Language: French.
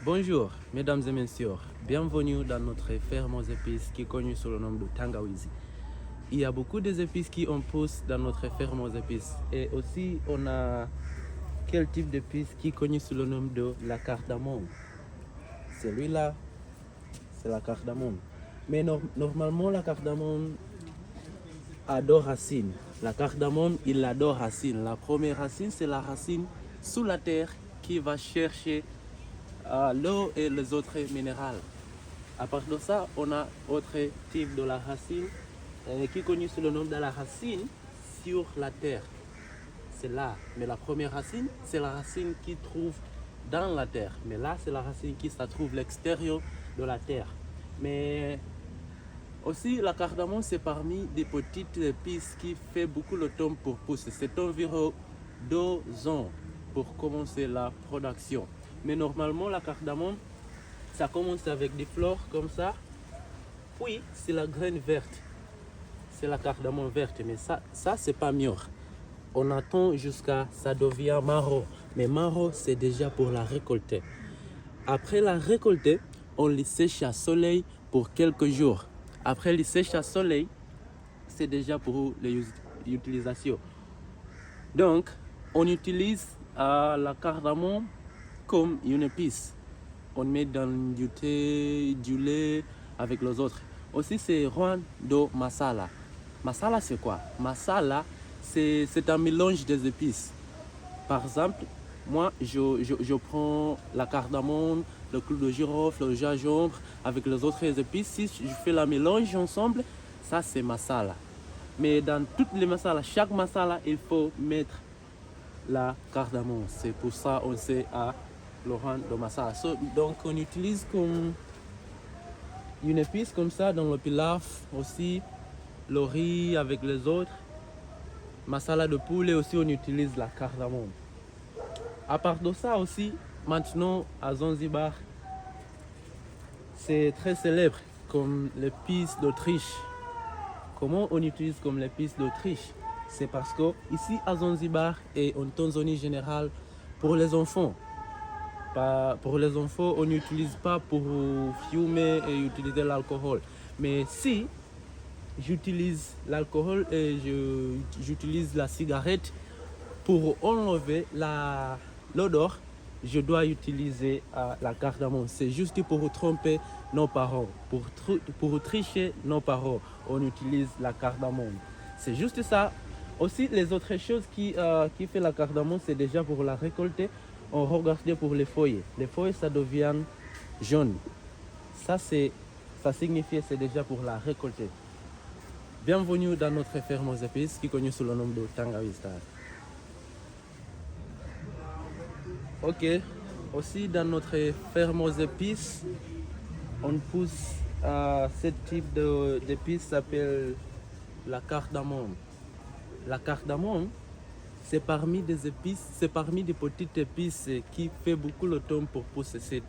Bonjour, mesdames et messieurs. Bienvenue dans notre ferme aux épices qui est connue sous le nom de Tangawizi. Il y a beaucoup d'épices qui on pousse dans notre ferme aux épices. Et aussi, on a quel type d'épices qui est connu sous le nom de la cardamome. Celui-là, c'est la cardamome. Mais normalement, la cardamome adore racine. La cardamome, il adore racine. La première racine, c'est la racine sous la terre qui va chercher l'eau et les autres minéraux. À part de ça, on a autre type de la racine qui est connu sous le nom de la racine sur la terre. C'est là. Mais la première racine, c'est la racine qui trouve dans la terre. Mais là, c'est la racine qui se trouve à l'extérieur de la terre. Mais aussi, la cardamome, c'est parmi des petites épices qui fait beaucoup de temps pour pousser. C'est environ 2 ans pour commencer la production. Mais normalement, la cardamome, ça commence avec des fleurs comme ça. Puis, c'est la graine verte. C'est la cardamome verte. Mais ça c'est pas mûr. On attend jusqu'à ça devient marron. Mais marron, c'est déjà pour la récolter. Après la récolter, on les sèche à soleil pour quelques jours. Après les sèche à soleil, c'est déjà pour l'utilisation. Donc, on utilise la cardamome comme une épice. On met dans du thé, du lait avec les autres. Aussi, c'est Juan do Masala. Masala, c'est quoi? Masala, c'est un mélange des épices. Par exemple, moi, je prends la cardamome, le clou de girofle, le gingembre avec les autres épices. Si je fais la mélange ensemble, ça c'est masala. Mais dans toutes les masalas, chaque masala, il faut mettre la cardamome. C'est pour ça qu'on sait à Laurent de masala. Donc on utilise comme une épice comme ça dans le pilaf aussi, le riz avec les autres. Masala de poulet aussi, on utilise la cardamome. À part de ça aussi, maintenant à Zanzibar, c'est très célèbre comme l'épice d'Autriche. Comment on utilise comme l'épice d'Autriche? C'est parce que ici à Zanzibar et en Tanzanie générale, pour les enfants, pour les enfants, on n'utilise pas pour fumer et utiliser l'alcool. Mais si j'utilise l'alcool et j'utilise la cigarette pour enlever l'odeur, je dois utiliser la cardamome. C'est juste pour tromper nos parents, pour tricher nos parents. On utilise la cardamome. C'est juste ça. Aussi, les autres choses qui fait la cardamome, c'est déjà pour la récolter. On regarde pour les feuilles. Les feuilles, ça devient jaune. Ça signifie que c'est déjà pour la récolter. Bienvenue dans notre ferme aux épices qui est connue sous le nom de Tangawizi. Ok, aussi dans notre ferme aux épices, on pousse ce type d'épices s'appelle la cardamome. La cardamome, c'est parmi des épices, c'est parmi des petites épices qui fait beaucoup de temps pour pousser. C'est